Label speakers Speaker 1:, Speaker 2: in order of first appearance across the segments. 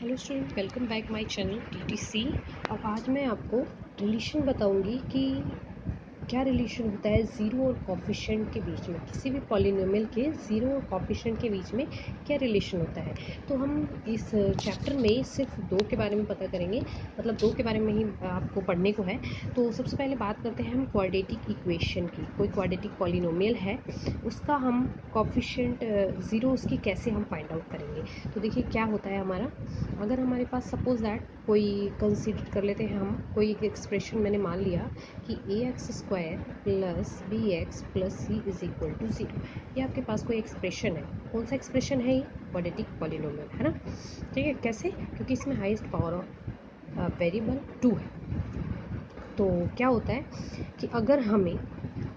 Speaker 1: Hello student, welcome back my channel TTC. अब आज मैं आपको रिलेशन बताऊंगी कि क्या रिलेशन होता है ज़ीरो और कोफिशिएंट के बीच में। किसी भी पॉलिनोमियल के ज़ीरो और कोफिशिएंट के बीच में क्या रिलेशन होता है। तो हम इस चैप्टर में सिर्फ दो के बारे में पता करेंगे, मतलब दो के बारे में ही आपको पढ़ने को है। तो सबसे पहले बात करते हैं हम क्वाड्रेटिक इक्वेशन की। कोई क्वाड्रेटिक पॉलिनोमियल है, उसका हम कोफिशिएंट ज़ीरो उसकी कैसे हम फाइंड आउट करेंगे। तो देखिए क्या होता है हमारा, अगर हमारे पास सपोज दैट कोई कंसीडर कर लेते हैं हम, कोई एक एक्सप्रेशन मैंने मान लिया कि ax² plus bx plus c is equal to 0। ये आपके पास कोई एक्सप्रेशन है। कौन सा एक्सप्रेशन है ये? क्वाड्रेटिक पॉलिनोमियल है ना। ठीक है, कैसे? क्योंकि इसमें हाईएस्ट पावर ऑफ वेरिएबल 2 है। तो क्या होता है कि अगर हमें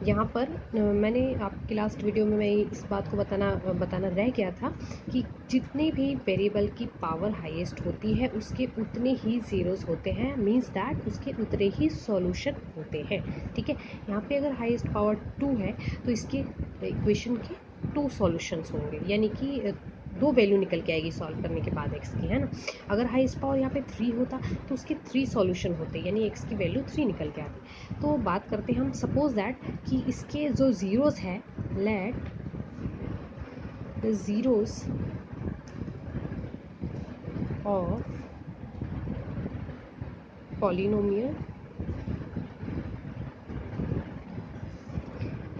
Speaker 1: यहाँ पर मैंने आपकी लास्ट वीडियो में मैं इस बात को बताना रह गया था कि जितने भी वेरिएबल की पावर हाईएस्ट होती है उसके उतने ही ज़ीरोज़ होते हैं, मींस दैट उसके उतने ही सॉल्यूशन होते हैं। ठीक है, यहाँ पे अगर हाईएस्ट पावर 2 है तो इसके इक्वेशन के 2 सॉल्यूशंस होंगे, यानी कि दो वैल्यू निकल के आएगी सॉल्व करने के बाद एक्स की, है ना। अगर हाईएस्ट पावर यहाँ पे 3 होता तो उसके 3 सॉल्यूशन होते, यानी एक्स की वैल्यू 3 निकल के आती। तो बात करते हैं हम, सपोज दैट कि इसके जो ज़ीरोज़ है, let the zeros of polynomial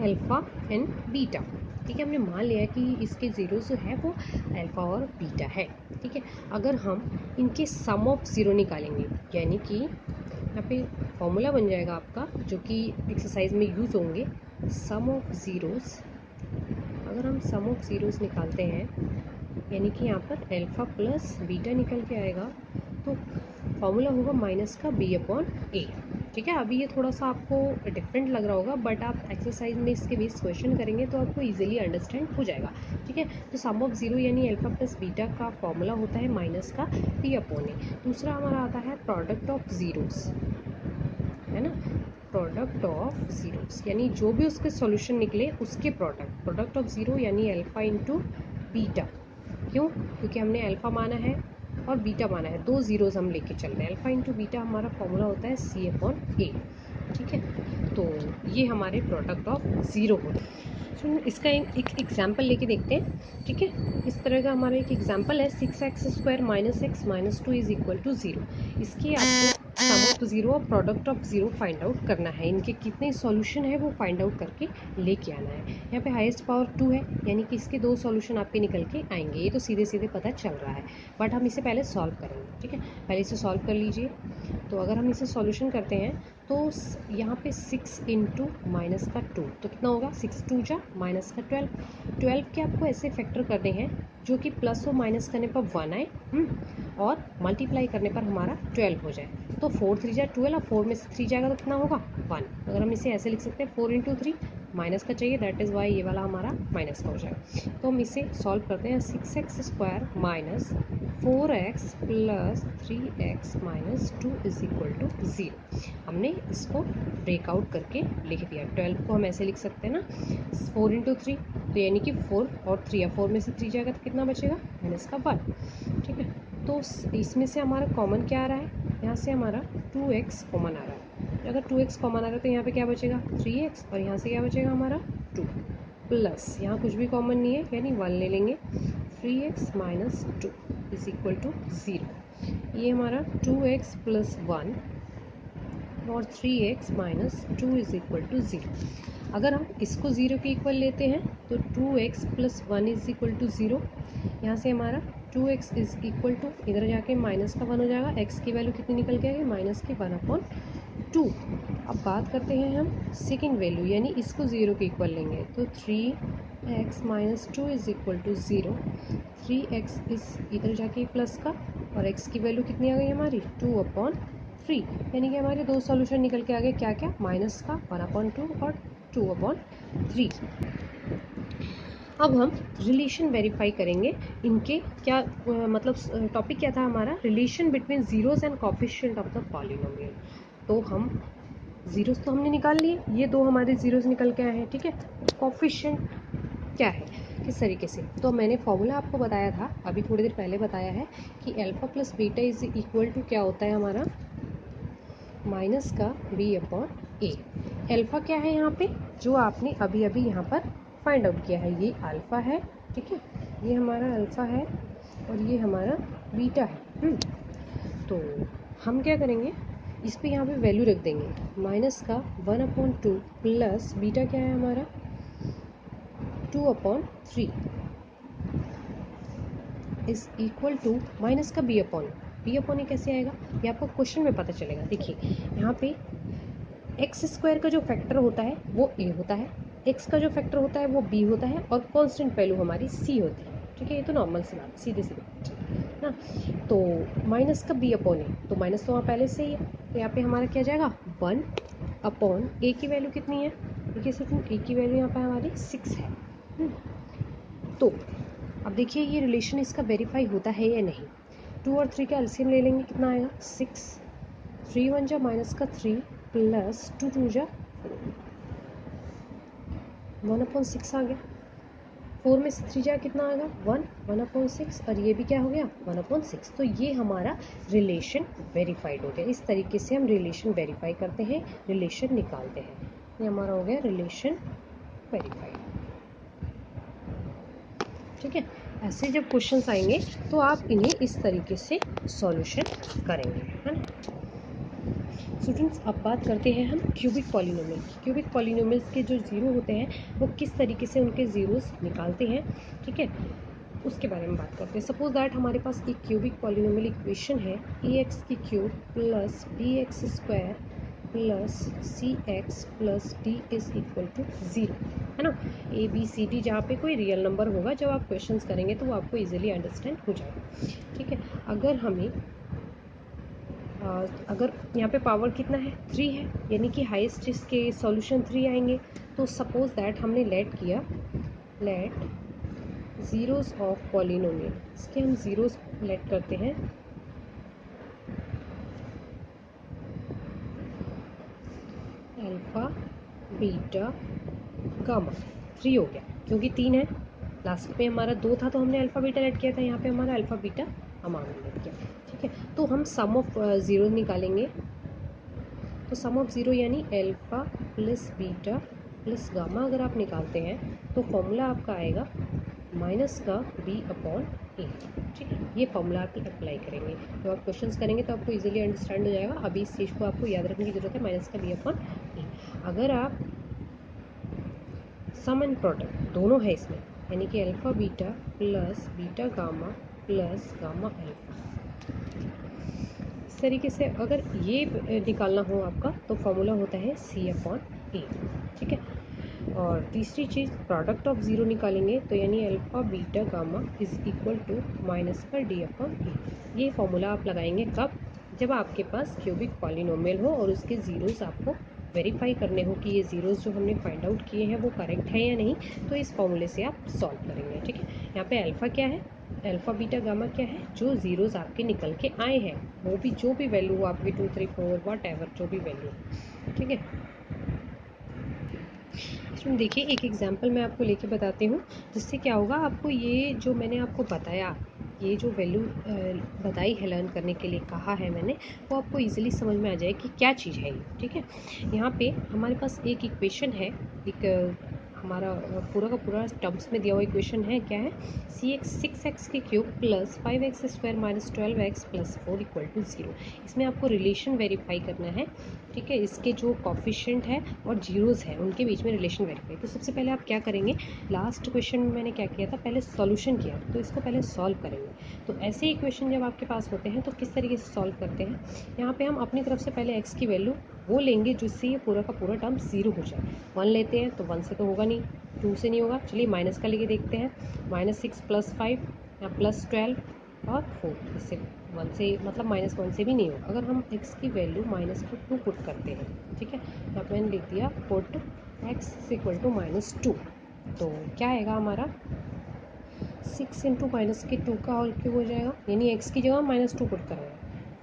Speaker 1: alpha and beta. ठीक है, हमने मान लिया कि इसके ज़ीरो जो है वो अल्फ़ा और बीटा है। ठीक है, अगर हम इनके सम ऑफ ज़ीरो निकालेंगे, यानी कि यहाँ पे फॉर्मूला बन जाएगा आपका जो कि एक्सरसाइज में यूज़ होंगे, सम ऑफ ज़ीरोज़। अगर हम सम ऑफ ज़ीरोज़ निकालते हैं, यानी कि यहाँ पर अल्फ़ा प्लस बीटा निकल के आएगा, तो फॉर्मूला होगा माइनस का b/a। ठीक है, अभी ये थोड़ा सा आपको डिफरेंट लग रहा होगा, बट आप एक्सरसाइज में इसके बेस क्वेश्चन करेंगे तो आपको इजीली अंडरस्टैंड हो जाएगा। ठीक है, तो सम ऑफ ज़ीरो यानी अल्फ़ा प्लस बीटा का फॉर्मूला होता है माइनस का b/a। दूसरा हमारा आता है प्रोडक्ट ऑफ ज़ीरोज़, है ना। प्रोडक्ट ऑफ ज़ीरोज़ यानी जो भी उसके सॉल्यूशन निकले उसके प्रोडक्ट ऑफ ज़ीरो यानी अल्फ़ा इंटू बीटा। क्यों? क्योंकि हमने अल्फ़ा माना है और बीटा माना है, दो ज़ीरोज़ हम लेके चल रहे हैं। अल्फ़ा इंटू बीटा हमारा फॉर्मूला होता है c/a। ठीक है, तो ये हमारे प्रोडक्ट ऑफ ज़ीरो होते हैं। सुन, इसका एक एग्जाम्पल लेके देखते हैं। ठीक है, इस तरह का हमारा एक एग्जाम्पल है 6x² minus x minus 2 is equal to 0। इसके आपको सम ऑफ ज़ीरो और product of zero find out करना है। इनके कितने सॉल्यूशन है वो फाइंड आउट करके लेके आना है। यहाँ पे हाईएस्ट पावर 2 है, यानी कि इसके दो सॉल्यूशन आपके निकल के आएंगे। ये तो सीधे सीधे पता चल रहा है, बट हम इसे पहले सॉल्व करेंगे। ठीक है, पहले इसे सॉल्व कर लीजिए। तो अगर हम इसे सॉल्यूशन करते हैं तो यहाँ पे 6 इंटू माइनस का 2, तो कितना होगा? 6 2 जा माइनस का 12 के आपको ऐसे फैक्टर करने हैं जो कि प्लस और माइनस करने पर 1 आए, और मल्टीप्लाई करने पर हमारा 12 हो जाए। तो 4 3 जा 12, और 4 में से 3 जाएगा तो कितना होगा? 1। अगर हम इसे ऐसे लिख सकते हैं 4 इंटू 3, माइनस का चाहिए, दैट इज़ वाई ये वाला हमारा माइनस का हो जाएगा। तो हम इसे सॉल्व करते हैं। 6x² minus 4x plus 3x minus 2 is equal to 0। हमने इसको ब्रेकआउट करके लिख दिया। 12 को हम ऐसे लिख सकते हैं ना, 4 इंटू 3, तो यानी कि 4 और 3, 4 में से 3 जाएगा तो कितना बचेगा? माइनस का 1। ठीक है, तो इसमें से हमारा कॉमन क्या आ रहा है? यहाँ से हमारा 2x कॉमन आ रहा है। अगर 2x कॉमन आ रहा है तो यहाँ पे क्या बचेगा? 3x, और यहाँ से क्या बचेगा हमारा? 2 प्लस, यहाँ कुछ भी कॉमन नहीं है यानी 1 ले लेंगे। 3x minus 2 is equal to 0। ये हमारा 2x प्लस 1 और 3x minus 2 is equal to 0। अगर हम इसको 0 के इक्वल लेते हैं तो 2x plus 1 is equal to 0। यहाँ से हमारा 2x इज इक्वल टू, इधर जाके माइनस का 1 हो जाएगा। x की वैल्यू कितनी निकल के आएगी? माइनस की 1/2। अब बात करते हैं हम सेकेंड वैल्यू, यानी इसको 0 के इक्वल लेंगे तो 3x minus 2 is equal to 0। 3x इस इधर जाके प्लस का, और x की वैल्यू कितनी आ गई हमारी? 2/3। यानी कि हमारे दो सॉल्यूशन निकल के आ गए, क्या क्या? माइनस का 1/2 और 2/3। अब हम रिलेशन वेरीफाई करेंगे इनके। क्या मतलब टॉपिक क्या था हमारा? Relation between zeros and coefficient of the polynomial. तो हम ज़ीरोज़ तो हमने निकाल लिए, ये दो हमारे ज़ीरोज़ निकल के आए हैं। ठीक है, कोफिशिएंट क्या है? किस तरीके से, तो मैंने फॉर्मूला आपको बताया था अभी थोड़ी देर पहले बताया है कि alpha plus beta is equal to क्या होता है हमारा, माइनस का बी अपॉन ए। अल्फ़ा क्या है यहाँ पे, जो आपने अभी अभी यहाँ पर फाइंड आउट किया है, ये अल्फ़ा है, ठीक है, ये हमारा अल्फ़ा है और ये हमारा बीटा है। तो हम क्या करेंगे, इस पे यहाँ पे वैल्यू रख देंगे, माइनस का 1/2 प्लस बीटा क्या है हमारा 2/3 इज इक्वल टू माइनस का बी अपॉन ए कैसे आएगा, ये आपको क्वेश्चन में पता चलेगा। देखिए यहाँ पे एक्स स्क्वायर का जो फैक्टर होता है वो ए होता है, एक्स का जो फैक्टर होता है वो बी होता है और कांस्टेंट वैल्यू हमारी सी होती है, ठीक है, ये तो नॉर्मल सी बात, सीधे सीधे ना। तो माइनस का बी अपॉन ए, तो माइनस तो वहाँ पहले से ही है, तो यहाँ पे हमारा क्या जाएगा 1 ए की वैल्यू कितनी है, देखिए सिर्फ ए की वैल्यू यहाँ पे हमारी 6 है। तो अब देखिए ये रिलेशन इसका वेरीफाई होता है या नहीं। 2 और 3 का एलसीएम ले लेंगे, कितना आएगा 6, 3 1 जा माइनस का 3 प्लस 2 2 जा 1/6 आ गया, 4 में से 3 जा कितना आएगा 1, 1/6 और ये भी क्या हो गया 1/6। तो ये हमारा रिलेशन वेरीफाइड हो गया। इस तरीके से हम रिलेशन वेरीफाई करते हैं, रिलेशन निकालते हैं। ये हमारा हो गया रिलेशन वेरीफाइड, ठीक है। ऐसे जब क्वेश्चंस आएंगे तो आप इन्हें इस तरीके से सॉल्यूशन करेंगे, है ना। स्टूडेंट्स अब बात करते हैं हम क्यूबिक पॉलिनोमियल की। क्यूबिक पॉलिनोमियल्स के जो ज़ीरो होते हैं वो किस तरीके से उनके ज़ीरोस निकालते हैं, ठीक है, उसके बारे में बात करते हैं। सपोज दैट हमारे पास एक क्यूबिक पॉलिनोमियल इक्वेशन है ax की cube plus bx square plus cx plus d is equal to 0, है ना। ए बी सी डी जहाँ पे कोई रियल नंबर होगा, जब आप क्वेश्चंस करेंगे तो वो आपको इजीली अंडरस्टैंड हो जाएगा, ठीक है। अगर यहाँ पे पावर कितना है 3 है, यानी कि हाईएस्ट इसके सॉल्यूशन 3 आएंगे। तो सपोज दैट हमने लेट ज़ीरोस ऑफ पॉलिनोमियल, इसके हम ज़ीरोस लेट करते हैं, अल्फ़ा बीटा गामा 3 हो गया क्योंकि 3 है, लास्ट में हमारा 2 था तो हमने अल्फ़ा बीटा लेट किया था, यहाँ पे हमारा अल्फ़ा बीटा हमारा लेट किया, ठीक है। तो हम सम ऑफ ज़ीरो निकालेंगे, तो सम ऑफ ज़ीरो यानी alpha plus beta plus gamma अगर आप निकालते हैं तो फॉर्मूला आपका आएगा माइनस का बी अपॉन ए, ठीक है। ये फॉर्मूला आप अप्लाई करेंगे, तो आप क्वेश्चंस करेंगे तो आपको इजीली अंडरस्टैंड हो जाएगा। अभी इस चीज़ को आपको याद रखने की ज़रूरत है, माइनस का बी अपॉन ए। अगर आप सम एंड प्रोडक्ट दोनों है इसमें, यानी कि alpha beta plus beta gamma plus gamma alpha, इस तरीके से अगर ये निकालना हो आपका तो फॉर्मूला होता है सी अपॉन ए, ठीक है। और तीसरी चीज़ प्रोडक्ट ऑफ ज़ीरो निकालेंगे, तो यानी alpha beta gamma is equal to minus का डी अपॉन ए। ये फॉर्मूला आप लगाएंगे कब, जब आपके पास क्यूबिक पॉलिनोमियल हो और उसके ज़ीरोज़ आपको वेरीफाई करने हो कि ये ज़ीरोज़ जो हमने फाइंड आउट किए हैं वो करेक्ट है या नहीं, तो इस फॉर्मूले से आप सॉल्व करेंगे, ठीक है। यहाँ पे अल्फ़ा क्या है, अल्फ़ा बीटा गामा क्या है, जो ज़ीरोज़ आपके निकल के आए हैं, वो भी जो भी वैल्यू हो आपकी 2 3 4 वट एवर जो भी वैल्यू, ठीक है। इसमें देखिए एक एग्जांपल मैं आपको लेके बताती हूँ, जिससे क्या होगा, आपको ये जो मैंने आपको बताया, ये जो वैल्यू बताई है लर्न करने के लिए कहा है मैंने, वो आपको इजीली समझ में आ जाए कि क्या चीज़ है ये, ठीक है। यहाँ पे हमारे पास एक इक्वेशन है, एक हमारा पूरा का पूरा टर्म्स में दिया हुआ इक्वेशन है, क्या है, सिक्स एक्स की cube plus 5x square minus 12x plus 4 equal to 0। इसमें आपको रिलेशन वेरीफाई करना है, ठीक है। इसके जो कॉफिशिएंट है और जीरोज़ है उनके बीच में रिलेशन वेरीफाई। तो सबसे पहले आप क्या करेंगे, लास्ट क्वेश्चन में मैंने क्या किया था, पहले सॉल्यूशन किया, तो इसको पहले सॉल्व करेंगे। तो ऐसे इक्वेशन जब आपके पास होते हैं तो किस तरीके से सॉल्व करते हैं, यहाँ पे हम अपनी तरफ से पहले x की वैल्यू वो लेंगे जिससे ये पूरा का पूरा टर्म 0 हो जाए। 1 लेते हैं तो 1 से तो होगा नहीं, 2 से नहीं होगा, चलिए माइनस का लेके देखते हैं, -6 + 5 या +12 और 4, इससे 1 से मतलब -1 से भी नहीं होगा। अगर हम x की वैल्यू -2 पुट करते हैं, ठीक है, यहाँ पे मैंने लिख दिया पुट x = -2, तो क्या आएगा हमारा 6 × -2 का होल क्यूब हो जाएगा, यानी x की जगह -2 पुट करेंगे,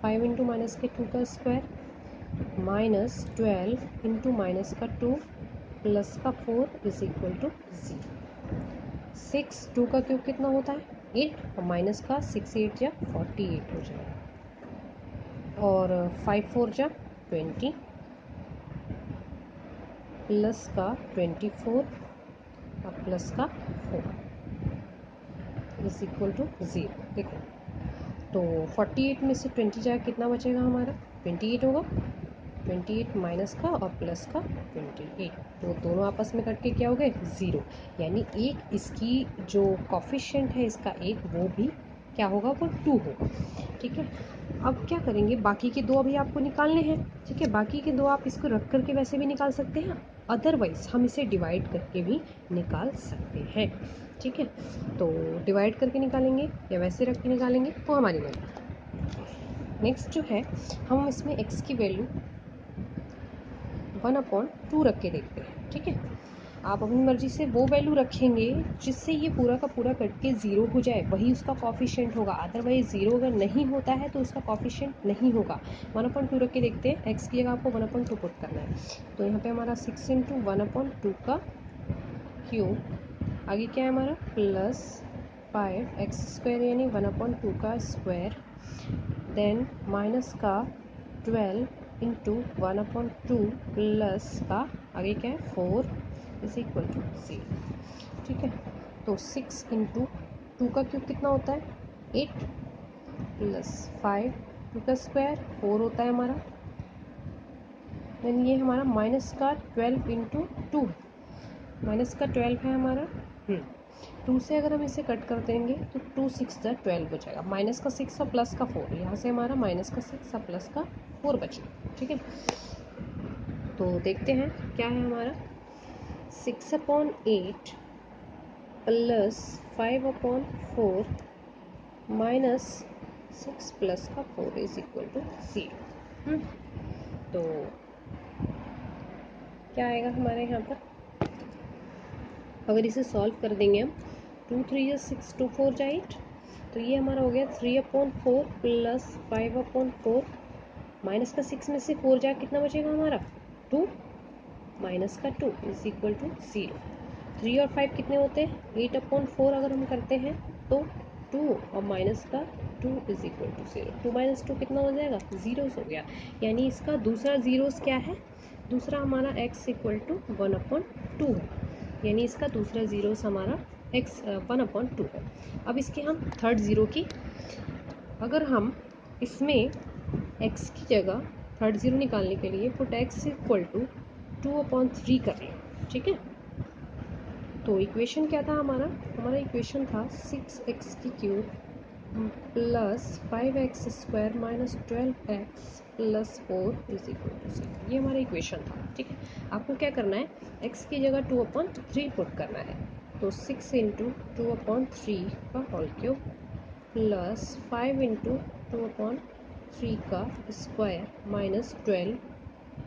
Speaker 1: 5 × -2 का स्क्वायर -12 × -2 + 4 इज इक्वल टू 0। 6, 2 का क्यूब कितना होता है 8, और माइनस का 6 8 या 48 हो जाएगा, और 5 4 जा 20, प्लस का 24 और प्लस का 4 इज इक्वल टू 0। देखो तो 48 में से 20 जाए कितना बचेगा हमारा 28 होगा, 28 माइनस का और प्लस का 28, तो दोनों आपस में कट के क्या हो गए 0, यानी एक इसकी जो कॉफिशिएंट है इसका एक वो भी क्या होगा वो 2 होगा। ठीक है, अब क्या करेंगे बाकी के दो अभी आपको निकालने हैं। ठीक है, बाकी के दो आप इसको रख करके वैसे भी निकाल सकते हैं, अदरवाइज हम इसे डिवाइड करके भी निकाल सकते हैं। ठीक है, तो डिवाइड करके निकालेंगे या वैसे रख के निकालेंगे तो हमारी मर्जी। नेक्स्ट जो है हम इसमें x की वैल्यू 1/2 रख के देखते हैं। ठीक है, आप अपनी मर्जी से वो वैल्यू रखेंगे जिससे ये पूरा का पूरा कट के 0 हो जाए, वही उसका कॉफिशिएंट होगा। अदरवाइज 0 अगर नहीं होता है तो उसका कॉफिशिएंट नहीं होगा। 1/2 रख के देखते हैं, x की जगह आपको 1/2 पुट करना है, तो यहाँ पे हमारा 6 इंटू 1/2 का क्यूब, आगे क्या है हमारा प्लस 5x² यानी 1/2 का स्क्वायर, देन माइनस का 12 इंटू 1/2 प्लस का आगे क्या है 4 इज इक्वल टू 0। ठीक है, तो 6 इंटू 2 का क्यूब कितना होता है 8, प्लस 5 2 का स्क्वायर 4 होता है हमारा, देन ये हमारा माइनस का 12 इंटू 2, माइनस का 12 है हमारा 2 से अगर हम इसे कट कर देंगे तो 2 6 जा 12 हो जाएगा, माइनस का 6 और प्लस का 4, यहाँ से हमारा माइनस का 6 और प्लस का 4 बचेगा। ठीक है, तो देखते हैं क्या है हमारा 6/8 प्लस 5/4 माइनस 6 प्लस का 4 इज इक्वल टू 0। तो क्या आएगा हमारे यहाँ पर, अगर इसे सॉल्व कर देंगे हम 2 3 या 6 2 4 जा 8, तो ये हमारा हो गया 3/4 प्लस 5/4 माइनस का 6 में से 4 जा कितना बचेगा हमारा 2, माइनस का 2 इज इक्वल टू 0। 3 और 5 कितने होते हैं 8/4 अगर हम करते हैं तो 2 और माइनस का 2 इज इक्वल टू 0, 2 माइनस 2 कितना हो जाएगा 0 हो गया, यानी इसका दूसरा जीरोस क्या है, दूसरा हमारा x इक्वल टू 1/2 है, यानी इसका दूसरा जीरोस हमारा x 1/2 है। अब इसके हम थर्ड ज़ीरो की, अगर हम इसमें x की जगह थर्ड ज़ीरो निकालने के लिए पुट x इक्वल टू 2/3 कर लें। ठीक है, तो इक्वेशन क्या था हमारा, हमारा इक्वेशन था 6x की cube plus 5x² minus 12x plus 4 is equal to 0, ये हमारा इक्वेशन था। ठीक है, आपको क्या करना है x की जगह 2/3 पुट करना है, तो 6 इंटू 2/3 का होल क्यूब प्लस 5 इंटू 2/3 का स्क्वायर माइनस 12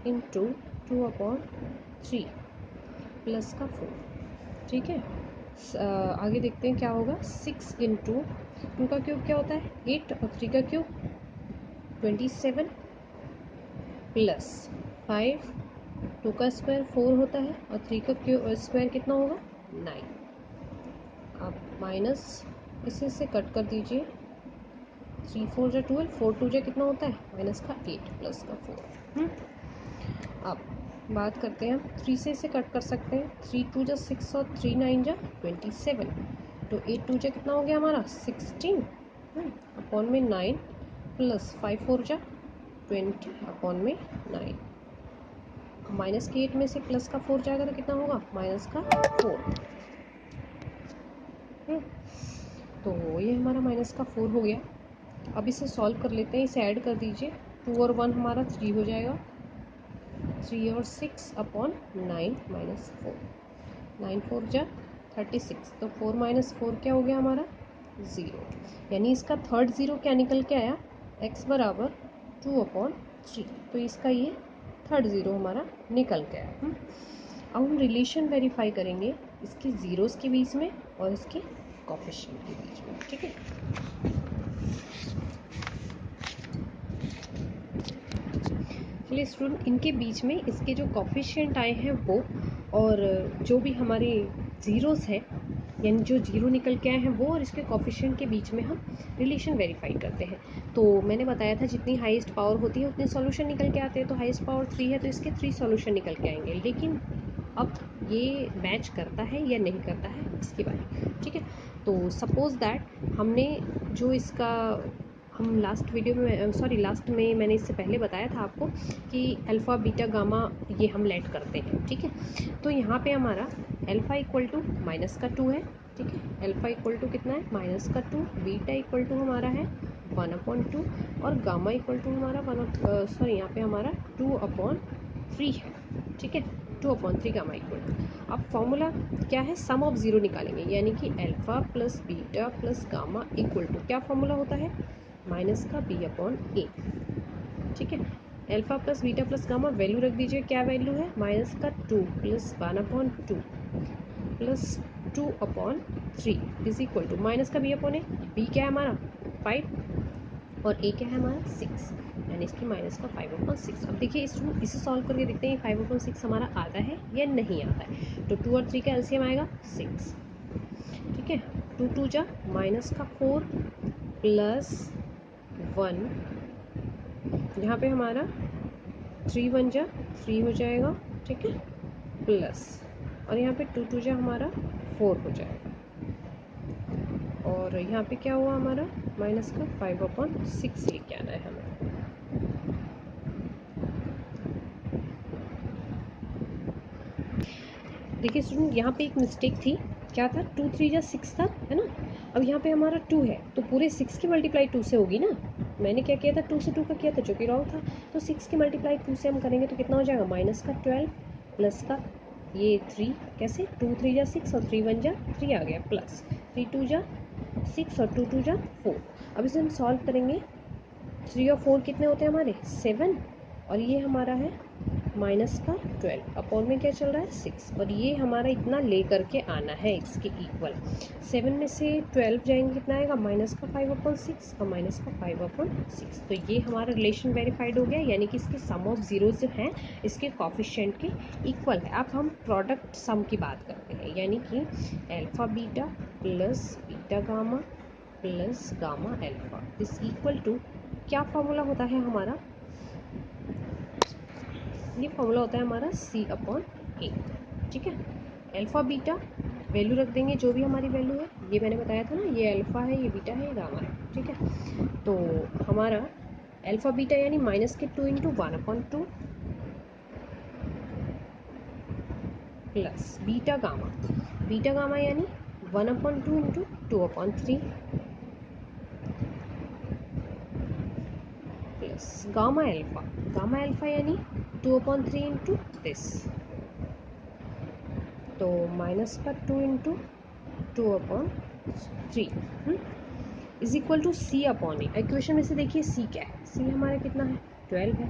Speaker 1: इंटू 2/3 प्लस का 4। ठीक है, आगे देखते हैं क्या होगा 6 इंटू 2 का क्यूब क्या होता है 8 और 3 का क्यूब 27 प्लस 5 2 का स्क्वायर 4 होता है और 3 का क्यूब स्क्वायर कितना होगा 9। अब माइनस इसे कट कर दीजिए, 3 4 जा 12, 4 2 जा कितना होता है माइनस का 8 प्लस का 4। अब बात करते हैं हम 3 से इसे कट कर सकते हैं, 3 2 जा 6 और 3 9 जा 27, तो 8 2 जा कितना हो गया हमारा 16 अपॉन में 9 प्लस 5 4 जा 20 अपॉन में 9, माइनस के 8 में से प्लस का 4 जाएगा तो कितना होगा माइनस का 4। तो ये हमारा माइनस का 4 हो गया। अब इसे सॉल्व कर लेते हैं, इसे ऐड कर दीजिए, 2 और 1 हमारा 3 हो जाएगा, 3 और 6 अपॉन 9 माइनस 4, 9 4 जा 36, तो 4 माइनस 4 क्या हो गया हमारा 0, यानी इसका थर्ड ज़ीरो क्या निकल के आया x बराबर 2/3, तो इसका ये थर्ड ज़ीरो हमारा निकल के आया। अब हम रिलेशन वेरीफाई करेंगे इसके ज़ीरोज़ के बीच में और इसके कोफिशिएंट के बीच में। ठीक है, चलिए स्टूडेंट, इनके बीच में इसके जो कोफिशिएंट आए हैं वो, और जो भी हमारे ज़ीरोज़ है यानी जो जीरो निकल के आए हैं वो और इसके कॉफिशिएंट के बीच में हम रिलेशन वेरीफाई करते हैं। तो मैंने बताया था जितनी हाईएस्ट पावर होती है उतने सॉल्यूशन निकल के आते हैं, तो हाईएस्ट पावर 3 है तो इसके 3 सॉल्यूशन निकल के आएंगे। लेकिन अब ये मैच करता है या नहीं करता है इसके बारे में, ठीक है। तो सपोज दैट हमने जो इसका हम लास्ट में मैंने इससे पहले बताया था आपको कि अल्फ़ा बीटा गामा ये हम लेट करते हैं, ठीक है। तो यहाँ पे हमारा अल्फ़ा इक्वल टू माइनस का 2 है, ठीक है। अल्फ़ा इक्वल टू कितना है माइनस का 2, बीटा इक्वल टू हमारा है 1/2 और गामा इक्वल टू हमारा यहाँ पे हमारा 2/3 है, ठीक है। 2/3 गामा इक्वल टू। अब फॉर्मूला क्या है, सम ऑफ ज़ीरो निकालेंगे, यानी कि alpha plus beta plus gamma equal to क्या फॉर्मूला होता है, माइनस का b/a, ठीक है। Alpha plus beta plus gamma value रख दीजिए, क्या वैल्यू है, माइनस का 2 plus 1/2 plus 2/3 is equal to minus का b/a, b क्या है हमारा 5 और a क्या है हमारा 6, यानी इसकी माइनस का 5/6। अब देखिए इसे सॉल्व करके देखते हैं 5/6 हमारा आता है या नहीं आता है। तो 2 और 3 का एलसीएम आएगा 6, ठीक है। 2 2 जा माइनस का 4 प्लस 1, यहाँ पे हमारा 3 1 जा 3 हो जाएगा, ठीक है, प्लस और यहाँ पे 2 2 जा हमारा 4 हो जाएगा और यहाँ पे क्या हुआ हमारा माइनस का 5/6 लेके आना है हमें। देखिए स्टूडेंट यहाँ पे एक मिस्टेक थी, क्या था, 2 3 जा 6 था, है ना। अब यहाँ पे हमारा 2 है तो पूरे 6 की मल्टीप्लाई 2 से होगी ना। मैंने क्या किया था 2 से 2 का किया था जो कि रॉन्ग था। तो 6 की मल्टीप्लाई 2 से हम करेंगे तो कितना हो जाएगा, माइनस का 12 प्लस का ये 3, कैसे 2 3 जा 6 और 3 1 जा 3 आ गया, प्लस 3 2 जा 6 और 2 2 जा 4। अब इसे हम सॉल्व करेंगे, 3 और 4 कितने होते हैं हमारे 7 और ये हमारा है माइनस का 12 अपॉन में क्या चल रहा है 6 और ये हमारा इतना ले करके आना है इसके इक्वल। 7 में से 12 जाएंगे कितना आएगा, माइनस का 5/6 और माइनस का 5/6। तो ये हमारा रिलेशन वेरीफाइड हो गया, यानी कि इसके सम ऑफ जीरो जो है इसके कॉफिशिएंट के इक्वल है। अब हम प्रोडक्ट सम की बात करते हैं, यानी कि alpha beta plus beta gamma plus gamma alpha is equal to क्या फॉर्मूला होता है हमारा, ये फॉर्मूला होता है हमारा C/A, ठीक है। अल्फ़ा बीटा वैल्यू रख देंगे जो भी हमारी वैल्यू है, ये मैंने बताया था ना, ये अल्फ़ा है ये बीटा है ये गामा है, ठीक है। तो हमारा अल्फ़ा बीटा यानी माइनस के 2 × 1/2 प्लस बीटा गामा यानी 1/2 × 2/3 प्लस गामा अल्फ़ा यानी 2/3 × दिस, तो माइनस का 2 × 2/3 is equal to C/A। Equation में से देखिए C क्या है, C हमारा कितना है 12 है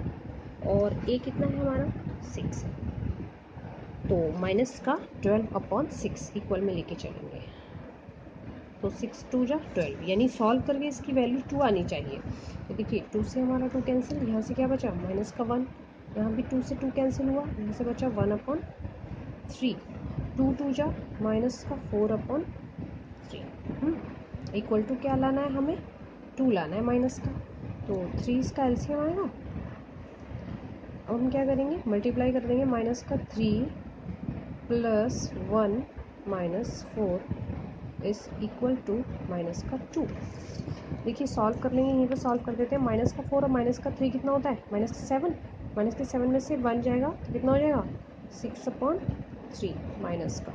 Speaker 1: और A कितना है हमारा 6 है। तो माइनस का 12/6 इक्वल में लेके चलेंगे, तो 6 2 जा 12, यानी सॉल्व करके इसकी वैल्यू 2 आनी चाहिए। तो देखिए 2 से हमारा 2 कैंसिल, यहाँ से क्या बचा माइनस का 1, यहाँ भी 2 से 2 कैंसिल हुआ, यहाँ से बचा 1/3, 2 2 जा माइनस का 4/3 इक्वल टू क्या लाना है हमें 2 लाना है माइनस का, तो 3 इसका एलसीएम आएगा। अब हम क्या करेंगे मल्टीप्लाई कर देंगे, माइनस का 3 plus 1 minus 4 is equal to minus का 2। देखिए सॉल्व कर लेंगे, यहीं पर सॉल्व कर देते हैं। माइनस का 4 और माइनस का 3 कितना होता है माइनस का 7, माइनस के 7 में से 1 जाएगा तो कितना हो जाएगा 6/3 माइनस का,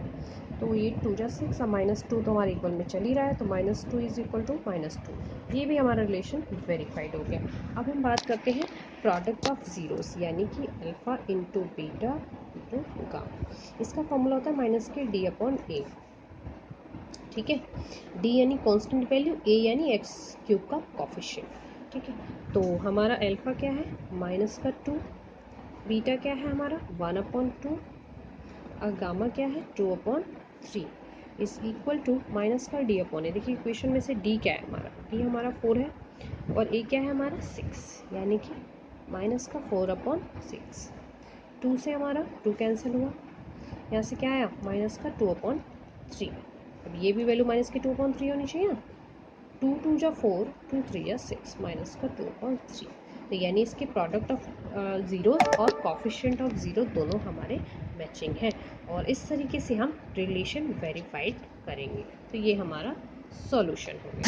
Speaker 1: तो ये 2 जा 6 और -2 तो हमारे इक्वल में चल ही रहा है, तो -2 इज इक्वल टू -2। ये भी हमारा रिलेशन वेरीफाइड हो गया। अब हम बात करते हैं प्रोडक्ट ऑफ जीरोस, यानी कि alpha into beta into gamma. इसका फॉर्मूला होता है माइनस के D/A, ठीक है। D यानी कांस्टेंट वैल्यू, A यानी x³ का कॉफिशिएंट, ठीक है। तो हमारा अल्फा क्या है माइनस का 2, बीटा क्या है हमारा 1/2 और गामा क्या है 2/3 इज इक्वल टू माइनस का D/A। देखिए इक्वेशन में से D क्या है हमारा, D हमारा 4 है और A क्या है हमारा 6, यानी कि माइनस का 4/6। 2 से हमारा 2 कैंसिल हुआ, यहाँ से क्या आया माइनस का 2/3 अब ये भी वैल्यू माइनस की 2.3 होनी चाहिए ना, 2 2 जा 4, 2 3 जा 6, माइनस का 2.3। तो यानी इसके प्रोडक्ट ऑफ ज़ीरोस और कॉफिशिएंट ऑफ ज़ीरो दोनों हमारे मैचिंग हैं, और इस तरीके से हम रिलेशन वेरीफाइड करेंगे। तो ये हमारा सॉल्यूशन हो गया।